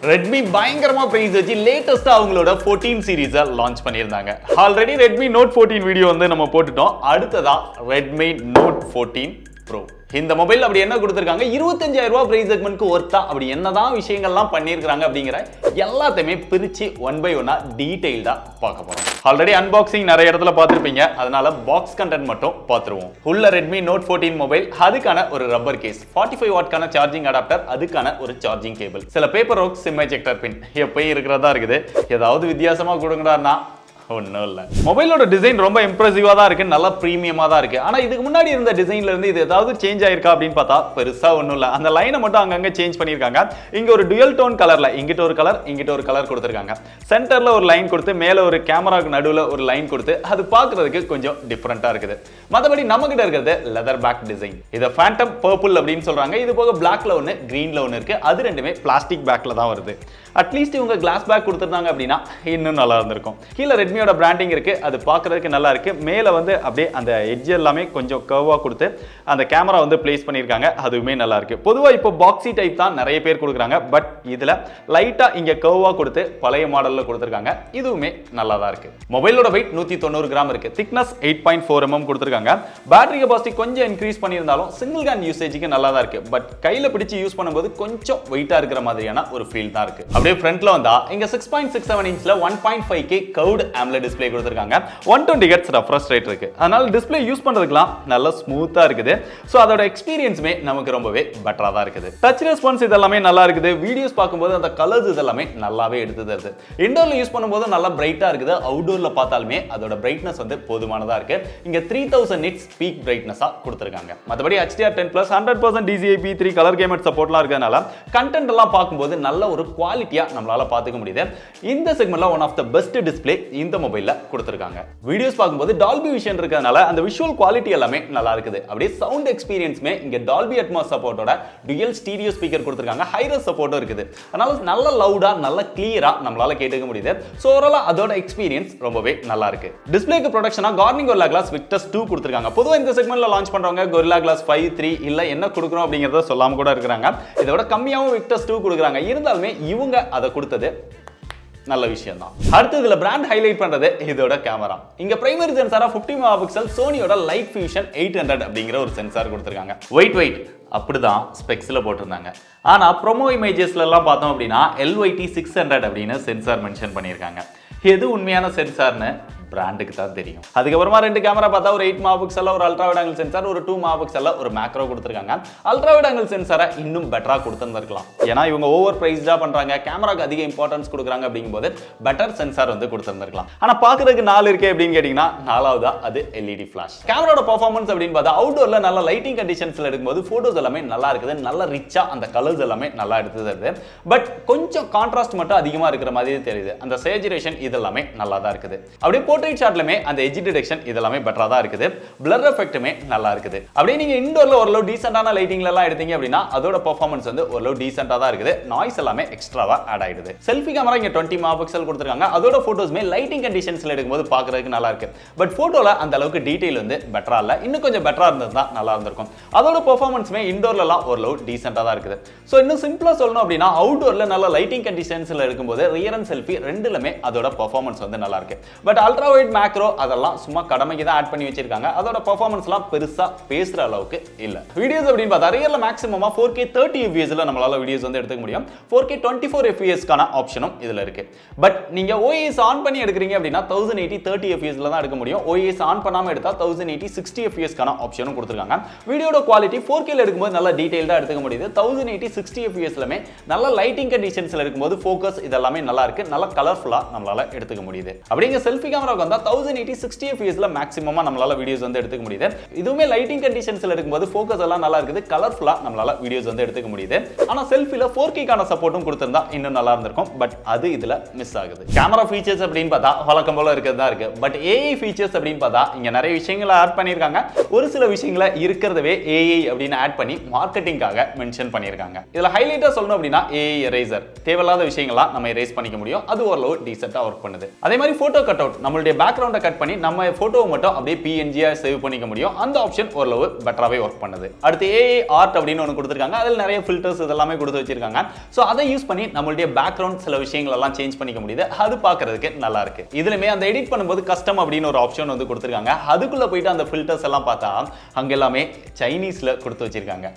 Redmi பயங்கரமா price வச்சு லேட்டஸ்டா அவங்களோட 14 சீரிஸை லான்ச் பண்ணியிருந்தாங்க. ஆல்ரெடி Redmi Note 14 வீடியோ வந்து நம்ம போட்டுட்டோம். அடுத்ததா Redmi Note 14 Pro. இந்த மொபைல் அப்படி என்ன கொடுத்திருக்காங்க, 25000 ரூபாய் பிரைஸ் செக்மென்ட்க்கு ஒர்த்தா, அப்படி என்னதான் விஷயங்கள்லாம் பண்ணியிருக்காங்க அப்படிங்கிற எல்லாத்தையுமே பிரிச்சு ஒன் பை ஒன்னா டீடைல்டா பார்க்க போறோம். ஆல்ரெடி அன்பாக்சிங் நிறைய இடத்துல பார்த்திருப்பீங்க, அதனால பாக்ஸ் கண்டென்ட் மட்டும் பார்த்துருவோம். உள்ள Redmi Note 14 மொபைல், அதுக்கான ஒரு ரப்பர் கேஸ், 45 வாட்கான சார்ஜிங் அடாப்டர், அதுக்கான ஒரு சார்ஜிங் கேபிள், சில பேப்பர் ஒர்க், சிம் எஜெக்டர் பின் எப்பயும் இருக்கிறதா இருக்குது. ஏதாவது வித்தியாசமா கொடுங்கடான்னா ஒன்றும் இல்லை. மொபைலோட டிசைன் ரொம்ப இம்ப்ரெசிவா தான் இருக்கு, நல்லா பிரீமியமா தான் இருக்கு. ஆனா இதுக்கு முன்னாடி இருந்த டிசைன்ல இருந்து இது ஏதாவது சேஞ்ச் ஆயிருக்கா அப்படின்னு பார்த்தா பெருசா ஒன்றும் இல்லை. அந்த லைனை மட்டும் அங்கங்க சேஞ்ச் பண்ணியிருக்காங்க. இங்க ஒரு டுயல் டோன் கலர்ல இங்கிட்ட ஒரு கலர், இங்கிட்ட ஒரு கலர் கொடுத்துருக்காங்க. சென்டர்ல ஒரு லைன் கொடுத்து, மேல ஒரு கேமராக்கு நடுவில் ஒரு லைன் கொடுத்து, அது பார்க்கறதுக்கு கொஞ்சம் டிஃப்ரெண்டா இருக்குது. மற்றபடி நம்ம கிட்ட இருக்கிறது லெதர் பேக் டிசைன். இதை ஃபேண்டம் பர்பிள் அப்படின்னு சொல்றாங்க. இது போக பிளாக்ல ஒன்று, கிரீன்ல ஒன்று இருக்கு. அது ரெண்டுமே பிளாஸ்டிக் பேக்ல தான் வருது. அட்லீஸ்ட் இவங்க கிளாஸ் பேக் கொடுத்துருந்தாங்க அப்படின்னா இன்னும் நல்லா இருந்திருக்கும். கீழே ரெட்மியோட பிராண்டிங் இருக்கு, அது பார்க்கறதுக்கு நல்லா இருக்கு. மேல வந்து அப்படியே அந்த எட்ஜ் எல்லாமே கொஞ்சம் கர்வா கொடுத்து அந்த கேமரா வந்து பிளேஸ் பண்ணியிருக்காங்க, அதுவுமே நல்லா இருக்கு. பொதுவா இப்போ பாக்ஸி டைப் தான் நிறைய பேர் கொடுக்குறாங்க, பட் இதுல லைட்டா இங்க கர்வா கொடுத்து பழைய மாடல்ல கொடுத்துருக்காங்க, இதுவுமே நல்லா தான் இருக்கு. மொபைலோட வெயிட் 190 கிராம் இருக்கு, திக்னஸ் 8.4 mm கொடுத்துருக்காங்க. பேட்டரி கெபாசிட்டி கொஞ்சம் இன்க்ரீஸ் பண்ணியிருந்தாலும் சிங்கிள் ஹேண்ட் யூசேஜுக்கு நல்லா தான் இருக்கு, பட் கையில பிடிச்சு யூஸ் பண்ணும்போது கொஞ்சம் வெயிட்டா இருக்கிற மாதிரியான ஒரு ஃபீல் தான் இருக்கு. அப்படியே ஃப்ரண்ட்ல வந்தா இங்க 6.67 இன்ச்ல 1.5K கர்வ்ட் AMOLED டிஸ்ப்ளே கொடுத்திருக்காங்க. 120 Hz ரெஃப்ரெஷ் ரேட் இருக்கு, அதனால டிஸ்ப்ளே யூஸ் பண்றதுக்குலாம் நல்ல ஸ்மூத்தா இருக்குது. சோ அதோட எக்ஸ்பீரியன்ஸ்மே நமக்கு ரொம்பவே பெட்டரா தான் இருக்குது. டச் ரெஸ்பான்ஸ் இதெல்லாமே நல்லா இருக்குது. வீடியோஸ் பார்க்கும்போது அந்த கலர்ஸ் இதெல்லாமே நல்லாவே எடுத்து தருது. இன்டோர்ல யூஸ் பண்ணும்போது நல்லா பிரைட்டா இருக்குது. அவுட்டோர்ல பார்த்தாலுமே அதோட பிரைட்னஸ் வந்து போதுமானதா இருக்கு. இங்க 3000 nits பீக் பிரைட்னஸா கொடுத்திருக்காங்க. மத்தபடி HDR10+ 100% DCI-P3 கலர் கேமட் சப்போர்ட்லாம் இருக்கறனால கண்டென்ட் எல்லாம் பார்க்கும்போது நல்ல ஒரு குவாலிட்டியா நம்மளால பார்த்துக்க முடியுது. இந்த செக்மென்ட்ல one of the best display இந்த மொபைல்ல கொடுத்திருக்காங்க. வீடியோஸ் பார்க்கும்போது டால்பி விஷன் இருக்கறனால அந்த விஷுவல் குவாலிட்டி எல்லாமே நல்லா இருக்குது. அப்படியே சவுண்ட் எக்ஸ்பீரியன்ஸ்மே இங்க டால்பி அட்மாஸ் சப்போர்ட்டோட டுயல் ஸ்டீரியோ ஸ்பீக்கர் கொடுத்திருக்காங்க. ஹைரஸ் சப்போர்ட்டும் இருக்குது. அதனால நல்ல லவுடா நல்ல கிளியரா நம்மளால கேட்டுக்க முடியுது. சோ ஓவராலா அதோட எக்ஸ்பீரியன்ஸ் ரொம்பவே நல்லா இருக்கு. டிஸ்ப்ளேக்கு ப்ரொடக்ஷனா கார்னிங் Gorilla Glass Victus 2 கொடுத்திருக்காங்க. பொதுவா இந்த செக்மென்ட்ல லான்ச் பண்றவங்க Gorilla Glass 5, 3 இல்ல என்ன கொடுக்கறோம் அப்படிங்கறத சொல்லாம கூட இருக்காங்க. இதோட கம்மியாவும் Victus 2 கொடுக்கறாங்க. இருந்தாலுமே இவங்க அத கொடுத்தது நல்ல விஷயம் தான். அடுத்து இதுல பிராண்ட் ஹைலைட் பண்றது இதோட கேமரா. இங்க பிரைமரி சென்சாரா 50 மெகாபிக்சல் சோனியோட லைட் ஃபியூஷன் 800 அப்படிங்கிற ஒரு சென்சார் கொடுத்திருக்காங்க. வெயிட் அப்படிதான் ஸ்பெக்ஸ்ல போட்டிருந்தாங்க. ஆனா ப்ரோமோ இமேஜஸ்ல எல்லாம் பார்த்தோம் அப்படின்னா LYT 600 அப்படின்னு சென்சார் மென்ஷன் பண்ணியிருக்காங்க. எது உண்மையான சென்சார்னு பிராண்டுக்கு தான் தெரியும். அதுக்கப்புறமா ரெண்டு கேமரா பார்த்தா ஒரு 8 மெகாபிக்சல்ல ஒரு அல்ட்ரா வைட் ஆங்கிள் சென்சார், ஒரு 2 மெகாபிக்சல்ல ஒரு மேக்ரோ கொடுத்திருக்காங்க. அல்ட்ரா வைட் ஆங்கிள் சென்சாரை இன்னும் பெட்டரா கொடுத்திருந்திருக்கலாம். ஏன்னா இவங்க ஓவர் பிரைஸ்டா பண்றாங்க, கேமராக்கு அதிக இம்பார்ட்டன்ஸ் கொடுக்குறாங்க அப்படிங்கும்போது பெட்டர் சென்சார் வந்து கொடுத்திருந்திருக்கலாம். ஆனா பாக்குறதுக்கு 4 இருக்கே அப்படின்னு கேட்டீங்கன்னா 4வதா அது LED ஃபிளாஷ். கேமராவோட பெர்ஃபார்மன்ஸ் அப்படின்னு பார்த்தா அவுட்டோர்ல நல்ல லைட்டிங் கண்டிஷன்ஸ்ல எடுக்கும்போது போட்டோஸ் எல்லாமே நல்லா இருக்குது, நல்ல ரிச்சா அந்த கலர்ஸ் எல்லாமே நல்லா எடுத்து தருது. பட் கொஞ்சம் கான்ட்ராஸ்ட் மட்டும் அதிகமா இருக்கிற மாதிரி தெரியுது. அந்த சேச்சுரேஷன் இதெல்லாமே நல்லா தான் இருக்குது. அப்படியே போர்ட்ரைட் ஷாட்லமே அந்த எட்ஜ் டிடெக்ஷன் இதெல்லாமே பெட்டரா தான் இருக்குது. பிளர் எஃபெக்ட்டுமே நல்லா இருக்குது. அப்படியே நீங்க இன்டோர்ல ஓரளவு டீசென்ட்டான லைட்டிங்ல எல்லாம் எடுத்தீங்க அப்படின்னா அதோட பெர்ஃபார்மன்ஸ் வந்து ஓரளவு டீசென்ட்டா தான் இருக்குது. நாய்ஸ் எல்லாமே எக்ஸ்ட்ராவா ஆட் ஆயிடுது. செல்ஃபி கேமரா இங்க 20 மெகாபிக்சல் கொடுத்திருக்காங்க. அதோட போட்டோஸ்மே லைட்டிங் கண்டிஷன்ஸ்ல எடுக்கும்போது பார்க்கிறதுக்கு நல்லா இருக்கு. பட் போட்டோல அந்த அளவுக்கு டீடைல் வந்து பெட்டரா இல்ல. இன்னும் கொஞ்சம் பெட்டரா இருந்ததா நல்லா இருந்திருக்கும். அதோட பெர்ஃபார்மன்ஸ்மே இன்டோர்ல எல்லாம் ஓரளவு டீசென்ட்டா தான் இருக்குது. சோ இன்னும் சிம்பிளா சொல்லணும் அப்படின்னா அவுட்டோர்ல நல்ல லைட்டிங் கண்டிஷன்ஸ்ல எடுக்கும்போது ரியர் அண்ட் செல்ஃபி ரெண்டுலமே அதோட பெர்ஃபார்மன்ஸ் வந்து நல்லா இருக்கு. பட் அல்ட்ரா வைட் மேக்ரோ அதெல்லாம் சும்மா கடமைக்கு தான் ஆட் பண்ணி வச்சிருக்காங்க. அதோட பெர்ஃபார்மன்ஸ்லாம் பெருசா பேசுற அளவுக்கு இல்ல. வீடியோஸ் அப்படின்னு பார்த்தா ரியல்ல மேக்ஸிமமா 4K 30 fps ல நம்மளால வீடியோஸ் வந்து எடுத்துக்க முடியும். 4K 24 fps கான ஆப்ஷனும் இதுல இருக்கு. பட் நீங்க OIS ஆன் பண்ணி எடுக்கிறீங்க அப்படின்னா 1080 30 fps ல தான் எடுக்க முடியும். OIS ஆன் பண்ணாம எடுத்தா 1080 60 fps கான ஆப்ஷனும் கொடுத்திருக்காங்க. வீடியோட குவாலிட்டி 4K ல எடுக்கும்போது நல்ல டீடைல்டா எடுத்துக்க முடியுது. 1080 60 fps லமே நல்ல லைட்டிங் கண்டிஷன்ஸ்ல எடுக்கும்போது ஃபோக்கஸ் இதெல்லாம் நல்லா இருக்கு. நல்ல கலர்ஃபுல்லா நம்மளால எடுத்துக்க முடியுது. அப்படிங்க செல்ஃபி கேமராக்கு வந்தா 1080 60 fps ல மேக்ஸிமமா நம்மளால வீடியோஸ் வந்து எடுத்துக்க முடியுது. இதுவுமே லைட்டிங் கண்டிஷன்ஸ்ல எடுக்கும்போது ஃபோக்கஸ் எல்லாம் நல்லா இருக்குது, கலர்ஃபுல்லா நம்மளால வீடியோஸ் வந்து எடுத்துக்க முடியுது. ஆனா செல்ஃபில 4K கான சப்போர்ட்டும் கொடுத்திருந்தா இன்னும் நல்லா இருந்திருக்கும். பட் அது இதுல மிஸ் ஆகுது. கேமரா ஃபீச்சர்ஸ் அப்படின்னு பார்த்தா வழக்கம் போல இருக்கிறதா இருக்கு. பட் AI ஃபீச்சர்ஸ் அப்படின்னு பார்த்தா இங்க நிறைய விஷயங்களை ஆட் பண்ணிருக்காங்க. ஒரு சில விஷயங்களை இருக்கிறதவே AI அப்படின்னு ஆட் பண்ணி மார்க்கெட்டிங்காக மென்ஷன் பண்ணிருக்காங்க. இதுல ஹைலைட்டா சொல்லணும் அப்படின்னா AI எரேசர் தேவையில்லாத விஷயங்களா நம்ம எரேஸ் பண்ணிக்க முடியும். அது ஓரளவு டீசென்ட்டா வர்க் பண்ணுது. அதே மாதிரி போட்டோ கட் அவுட் நம்ம நம்மளுடைய பேக்ரவுண்டை கட் பண்ணி நம்ம போட்டோவை மட்டும் அப்படியே PNG-ஆ சேவ் பண்ணிக்க முடியும். அந்த ஆப்ஷன் ஓரளவு பெட்டராகவே ஒர்க் பண்ணுது. அடுத்து AI ஆர்ட் அப்படின்னு ஒன்று கொடுத்துருக்காங்க. அதில் நிறைய ஃபில்டர்ஸ் இதெல்லாமே கொடுத்து வச்சிருக்காங்க. ஸோ அதை யூஸ் பண்ணி நம்மளுடைய பேக்ரவுண்ட் சில விஷயங்கள் எல்லாம் சேஞ்ச் பண்ணிக்க முடியுது. அது பார்க்கறதுக்கு நல்லா இருக்கு. இதுலயுமே அந்த எடிட் பண்ணும்போது கஸ்டம் அப்படின்னு ஒரு ஆப்ஷன் வந்து கொடுத்துருக்காங்க. அதுக்குள்ள போயிட்டு அந்த ஃபில்டர்ஸ் எல்லாம் பார்த்தா அங்க எல்லாமே சைனீஸ்ல கொடுத்து வச்சிருக்காங்க.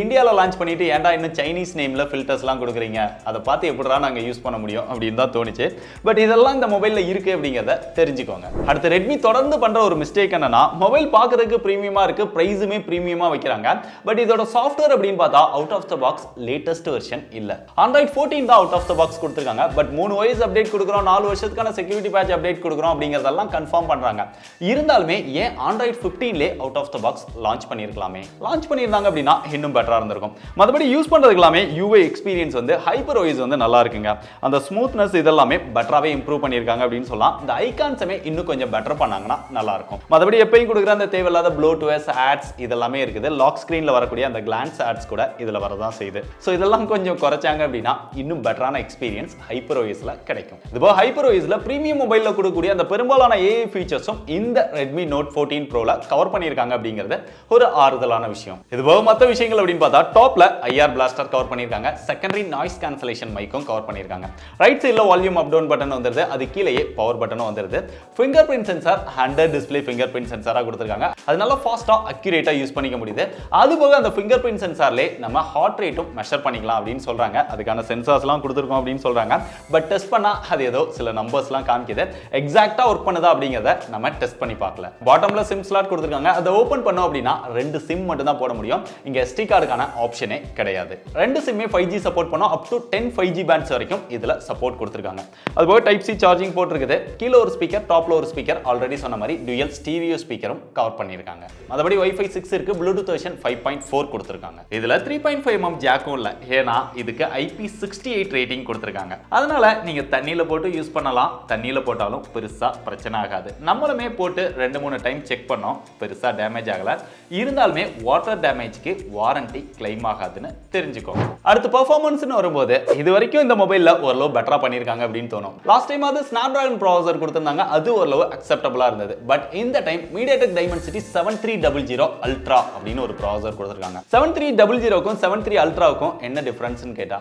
இந்தியாவில் லான்ச் பண்ணிட்டு ஏன்டா இன்னும் சைனீஸ் நேம்ல ஃபில்டர்ஸ் எல்லாம் கொடுக்குறீங்க, அதை பார்த்து எப்படிடா நாங்க யூஸ் பண்ண முடியும் அப்படின்னு தான் தோணுச்சு. பட் இதெல்லாம் இந்த மொபைல்ல இருக்கு அப்படிங்கறத தெரிஞ்சுக்கோங்க. அடுத்து ரெட்மி தொடர்ந்து பண்ற ஒரு மிஸ்டேக் என்னன்னா, மொபைல் பார்க்கறதுக்கு பிரீமியமா இருக்கு, பிரைஸுமே பிரீமியமா வைக்கிறாங்க. பட் இதோட சாஃப்ட்வேர் அப்படின்னு பார்த்தா out of the box latest version இல்ல. Android 14 தான் அவுட் ஆஃப் த பாக்ஸ் கொடுத்திருக்காங்க. பட் 3 OS அப்டேட் கொடுக்குறோம், 4 வருஷத்துக்கான செக்யூரிட்டி பேட்ச் அப்டேட் கொடுக்குறோம் அப்படிங்கறதெல்லாம் கன்ஃபார்ம் பண்றாங்க. இருந்தாலுமே ஏன் Android 15லே out of the box launch பண்ணிருக்கலாமே? லான்ச் பண்ணிருந்தாங்க அப்படின்னா இன்னும் பெட்டரா இருந்திருக்கும். மத்தபடி யூஸ் பண்றதுக்குலாமே UI எக்ஸ்பீரியன்ஸ் வந்து ஹைப்பர் OS வந்து நல்லா இருக்குங்க. அந்த ஸ்மூத்னஸ் இதெல்லாமே பெட்டராவே இம்ப்ரூவ் பண்ணிருக்காங்க அப்படின்னு சொல்லலாம். இந்த ஐகான்ஸமே இன்னும் கொஞ்சம் பெட்டர் பண்ணாங்கன்னா நல்லா இருக்கும். மத்தபடி எப்பயும் கொடுக்குற அந்த தேவையில்லாத ப்ளோட்வேர்ஸ் ஆட்ஸ் இதெல்லாமே இருக்குது. லாக் ஸ்கிரீன்ல வரக்கூடிய அந்த கிளான்ஸ் ஆட்ஸ் கூட இதுல வரதான் செய்யுது. ஸோ இதெல்லாம் கொஞ்சம் குறைச்சாங்க அப்படின்னா இன்னும் பெட்டரான எக்ஸ்பீரியன்ஸ் ஹைப்பர் OSல கிடைக்கும். இதுபோக ஹைப்பர் OSல பிரீமியம் மொபைல்ல கொடுக்கக்கூடிய அந்த பெரும்பாலான AI ஃபீச்சர்ஸும் இந்த Redmi Note 14 Proல கவர் பண்ணிருக்காங்க அப்படிங்கிறது ஒரு ஆறுதலான விஷயம். இதுபோக மற்ற விஷயங்கள் அப்படின்னு பார்த்தா டாப்ல IR பிளாஸ்டர் கவர் பண்ணிருக்காங்க. செகண்டரி நாய்ஸ் கேன்சலேஷன் மைக்கும் கவர் பண்ணிருக்காங்க. ரைட் சைடுல வால்யூம் அப் டவுன் பட்டன் வந்துருது. அது கீழேயே பவர் பட்டனும் வந்துருது. Fingerprint sensor under display fingerprint சென்சாரா கொடுத்திருக்காங்க. அது நல்லா ஃபாஸ்டா அக்யூரேட்டா யூஸ் பண்ணிக்க முடியுது. அதுபோக அந்த ஃபிங்கர் பிரிண்ட் சென்சார்லே நம்ம ஹார்ட் ரேட்டும் மெஷர் பண்ணிக்கலாம் அப்படின்னு சொல்றாங்க. அதுக்கான சென்சார்ஸ்லாம் கொடுத்துருக்கோம் அப்படின்னு சொல்றாங்க. பட் டெஸ்ட் பண்ணா அது ஏதோ சில நம்பர்ஸ்லாம் காமிக்குது. எக்ஸாக்ட்டா ஒர்க் பண்ணுதா அப்படிங்கறத நம்ம டெஸ்ட் பண்ணி பார்க்கல. பாட்டம்ல சிம் ஸ்லாட் கொடுத்திருக்காங்க. அதை ஓபன் பண்ணோம் அப்படின்னா 2 சிம் மட்டும் தான் போட முடியும். இங்க SD கார்டுக்கான ஆப்ஷனே கிடையாது. 2 சிம்மே 5G சப்போர்ட் பண்ணோம். அப் டு 10 5G பேண்ட்ஸ் வரைக்கும் இதுல சப்போர்ட் கொடுத்திருக்காங்க. அதுபோக டைப் C சார்ஜிங் போர்ட் இருக்குது. கீழ ஒரு ஸ்பீக்கர், டாப்ல ஒரு ஸ்பீக்கர், ஆல்ரெடி சொன்ன மாதிரி டூயல் ஸ்டீரியோ ஸ்பீக்கரும் கவர் பண்ணிருக்காங்க. மத்தபடி Wi-Fi 6 இருக்கு. Bluetooth வெர்ஷன் 5.4 கொடுத்திருக்காங்க. இதுல 3.5mm ஜாக்கும் இல்ல. ஏனா இதுக்கு IP68 ரேட்டிங் கொடுத்திருக்காங்க. அதனால நீங்க தண்ணியில போட்டு யூஸ் பண்ணலாம். தண்ணியில போட்டாலும் பெருசா பிரச்சனை ஆகாது. நம்மளுமே போட்டு 2-3 டைம் செக் பண்ணோம். பெருசா டேமேஜ் ஆகல. இருந்தாலுமே வாட்டர் டேமேஜ்க்கு வாரண்டி கிளைம் ஆகாதுன்னு தெரிஞ்சுக்கோங்க. அடுத்து பெர்ஃபார்மன்ஸ்னு வரும்போது இது வரைக்கும் இந்த மொபைல்ல ஓரளவு பெட்டரா பண்ணிருக்காங்க அப்படின்னு தோணும். லாஸ்ட் டைம் அது Snapdragon ப்ராசஸர் கொடுத்திருந்தாங்க. அது ஓரளவு அக்செப்டபிளா இருந்தது. பட் இந்த டைம் MediaTek Dimensity 7300 Ultra அப்படின்னு ஒரு ப்ராசஸர் கொடுத்திருக்காங்க. 7300க்கும் 73 Ultraவுக்கும் என்ன டிஃபரன்ஸ்னு கேட்டா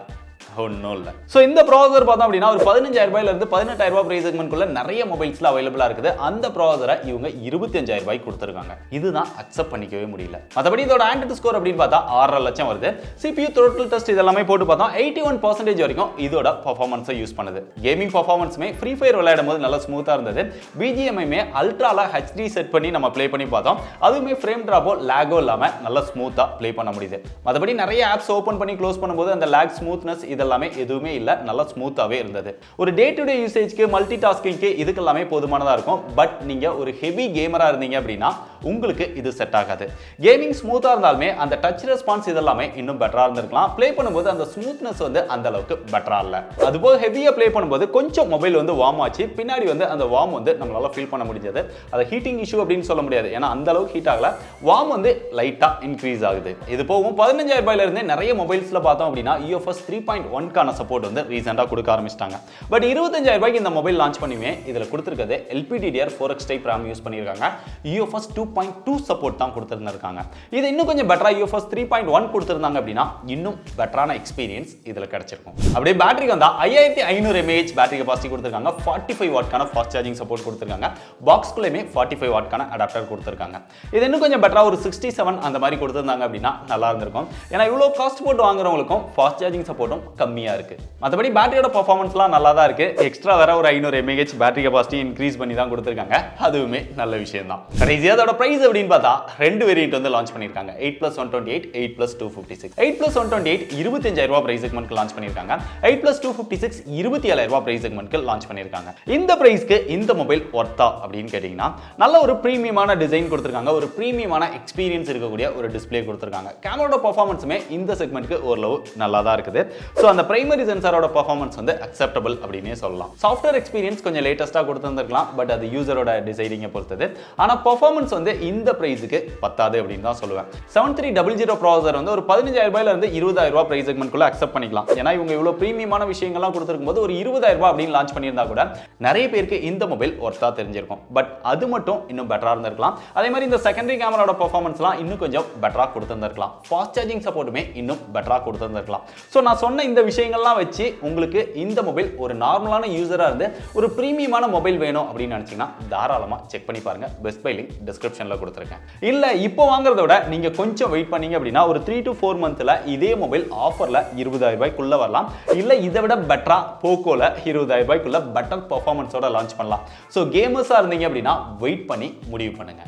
ஒன்றும் இல்லை. ஸோ இந்த ப்ராசஸர் பார்த்தோம் அப்படின்னா ஒரு 15,000 ரூபாயிலிருந்து 18,000 ரூபாய் பிரைஸ் செக்மெண்ட்குள்ள நிறைய மொபைல்ஸ்ல அவைலபிளா இருக்குது. அந்த ப்ராசஸரை இவங்க 25,000 ரூபாய்க்கு கொடுத்துருக்காங்க. இதுதான் அக்செப்ட் பண்ணிக்கவே முடியல. மற்றபடி இதோட ஆண்ட்ராய்டு ஸ்கோர் அப்படின்னு பார்த்தா 6.5 லட்சம் வருது. CPU த்ரோட்டில் டெஸ்ட் இதெல்லாமே போட்டு பார்த்தா 81% வரைக்கும் இதோட பர்ஃபார்மன்ஸை யூஸ் பண்ணுது. கேமிங் பர்ஃபார்மன்ஸுமே ஃப்ரீ ஃபயர் விளையாடும் போது நல்லா ஸ்மூத்தா இருந்தது. BGMஐமே அல்ட்ரால HD செட் பண்ணி நம்ம ப்ளே பண்ணி பார்த்தோம். அதுவுமே ஃப்ரேம் டிராப்போ லேகோ இல்லாம நல்லா ஸ்மூத்தா ப்ளே பண்ண முடியுது. மற்றபடி நிறைய ஆப்ஸ் ஓப்பன் பண்ணி க்ளோஸ் பண்ணும்போது அந்த லேக் ஸ்மூத்னஸ் இதெல்லாமே எதுவுமே இல்ல, நல்லா ஸ்மூத்தாவே இருந்தது. ஒரு டே டு டே யூசேஜ்க்கு மல்டி டாஸ்கிங்க்கு இதுக்கெல்லாமே போதுமானதா இருக்கும். பட் நீங்க ஒரு ஹெவி கேமரா இருந்தீங்க அப்படின்னா உங்களுக்கு இது செட் ஆகாது. கேமிங் ஸ்மூத்தா இருந்தாலுமே அந்த டச் ரெஸ்பான்ஸ் இதெல்லாமே இன்னும் பெட்டரா இருந்திருக்கலாம். ப்ளே பண்ணும்போது அந்த ஸ்மூத்னஸ் வந்து அந்த அளவுக்கு பெட்டரா இல்ல. அதுபோக ஹெவியா ப்ளே பண்ணும்போது கொஞ்சம் மொபைல் வந்து வார்ம் ஆச்சு. பின்னாடி வந்து அந்த வார்ம் வந்து நம்மளால ஃபீல் பண்ண முடிஞ்சது. அது ஹீட்டிங் இஷ்யூ அப்படின்னு சொல்ல முடியாது. ஏன்னா அந்த அளவுக்கு ஹீட் ஆகல. வார்ம் வந்து லைட்டா இன்க்ரீஸ் ஆகுது. இது போகும் 15,000 ரூபாயில இருந்து நிறைய மொபைல்ஸ்ல பார்த்தோம் அப்படின்னா UFS 3.1 சப்போர்ட் வந்து ரீசெண்டா கொடுக்க ஆரம்பிச்சிட்டாங்க. பட் 25,000 ரூபாய்க்கு இந்த மொபைல் லான்ச் பண்ணியுமே இதுல கொடுத்திருக்கிறது LPDDR4X டைப் RAM யூஸ் பண்ணிருக்காங்க. UFS 2.2 சப்போர்ட் தான் கொடுத்திருக்காங்க. இது இன்னும் கொஞ்சம் பெட்டரா UFS 3.1 கொடுத்திருந்தாங்க அப்படின்னா இன்னும் பெட்டரான எக்ஸ்பீரியன்ஸ் இதுல கிடைச்சிருக்கும். அப்படியே பேட்டரிக்கு வந்தா 5500 mAh பேட்டரி கெபாசிட்டி கொடுத்திருக்காங்க. 45 வாட்கான ஃபாஸ்ட் சார்ஜிங் சப்போர்ட் கொடுத்திருக்காங்க. பாக்ஸ்குள்ளேயுமே 45 வாட்கான அடாப்டர் கொடுத்திருக்காங்க. இது இன்னும் கொஞ்சம் பெட்டரா ஒரு 67 அந்த மாதிரி கொடுத்திருந்தாங்க அப்படின்னா நல்லா இருந்திருக்கும். ஏன்னா இவ்வளவு காஸ்ட் போட்டு வாங்குறவங்களுக்கும் ஃபாஸ்ட் சார்ஜிங் சப்போர்ட்டும் கம்மியா இருக்கு. மற்றபடி பேட்டரியோட பெர்ஃபார்மன்ஸ்லாம் நல்லா தான் இருக்கு. எக்ஸ்ட்ரா வேற ஒரு 500 mAh பேட்டரி கெபாசிட்டி இன்க்ரீஸ் பண்ணி தான் கொடுத்திருக்காங்க. அதுவுமே நல்ல விஷயம் தான். கடைசியா அதோட பிரைஸ் அப்படின்னு பார்த்தா 2 வேரியன்ட் வந்து லான்ச் பண்ணிருக்காங்க. 8+128, 8+256. 8+128 25,000 ரூபாய் பிரைஸ் செக்மெண்ட்க்கு லான்ச் பண்ணிருக்காங்க. 8+256 27,000 ரூபாய் பிரைஸ் செக்மெண்ட்க்கு லான்ச் பண்ணிருக்காங்க. இந்த பிரைஸ்க்கு இந்த மொபைல் ஒர்த்தா அப்படின்னு கேட்டீங்கன்னா நல்ல ஒரு பிரீமியமான டிசைன் கொடுத்திருக்காங்க. ஒரு பிரீமியமான எக்ஸ்பீரியன்ஸ் இருக்கக்கூடிய ஒரு டிஸ்ப்ளே கொடுத்திருக்காங்க. கேமராவோட பெர்ஃபார்மன்ஸுமே இந்த செக்மெண்ட்க்கு ஓரளவு நல்லா தான் இருக்குது. ஸோ அந்த பிரைமரி சென்சாரோட பெர்ஃபார்மன்ஸ் வந்து அக்செப்டபிள் அப்படினே சொல்லலாம். சாஃப்ட்வேர் எக்ஸ்பீரியன்ஸ் கொஞ்சம் லேட்டஸ்டா கொடுத்திருந்திருக்கலாம், பட் அது யூசரோட டிசைடிங்கை பொறுத்தது. ஆனா பெர்ஃபார்மன்ஸ் வந்து இந்த பிரைஸுக்கு பத்தாது அப்படின்னு தான் சொல்லுவேன். 7300 ப்ராசஸர் வந்து ஒரு 15000 ரூபாயில இருந்து 20000 ரூபாய் பிரைஸ் செக்மெண்ட்குள்ள அக்செப்ட் பண்ணிக்கலாம். ஏன்னா இவங்க இவ்வளவு பிரீமியமான விஷயங்கள்லாம் கொடுத்திருக்கும் போது ஒரு 20000 ரூபாய் அப்படின்னு லான்ச் பண்ணியிருந்தா கூட நிறைய பேருக்கு இந்த மொபைல் ஒர்த்தா தெரிஞ்சிருக்கும். பட் அது மட்டும் இன்னும் பெட்டரா இருந்திருக்கலாம். அதே மாதிரி இந்த செகண்டரி கேமராவோட பெர்ஃபார்மன்ஸ்லாம் இன்னும் கொஞ்சம் பெட்டரா கொடுத்திருந்திருக்கலாம். ஃபாஸ்ட் சார்ஜிங் சப்போர்ட்டுமே இன்னும் பெட்டரா கொடுத்திருந்திருக்கலாம். ஸோ நான் சொன்ன இந்த விஷயங்கள்லாம் வச்சு உங்களுக்கு இந்த மொபைல் ஒரு நார்மலான யூசரா இருந்து ஒரு பிரீமியமான மொபைல் வேணும் அப்படின்னு நினைச்சீங்கன்னா தாராளமா செக் பண்ணி பாருங்க. பெஸ்ட் பை லிங்க் டிஸ்கிரிப்ஷன்ல கொடுத்துருக்கேன். இல்ல இப்போ வாங்குறத விட நீங்க கொஞ்சம் வெயிட் பண்ணீங்க அப்படின்னா ஒரு 3 to 4 மந்த்ல இதே மொபைல் ஆஃபர்ல 20000 ரூபாய்க்குள்ள வரலாம். இல்ல இதை விட பெட்டரா போக்கோல 20000 ரூபாய்க்குள்ள பெட்டர் பெர்ஃபார்மன்ஸோட லான்ச் பண்ணலாம். ஸோ கேமர்ஸா இருந்தீங்க அப்படின்னா வெயிட் பண்ணி முடிவு பண்ணுங்க.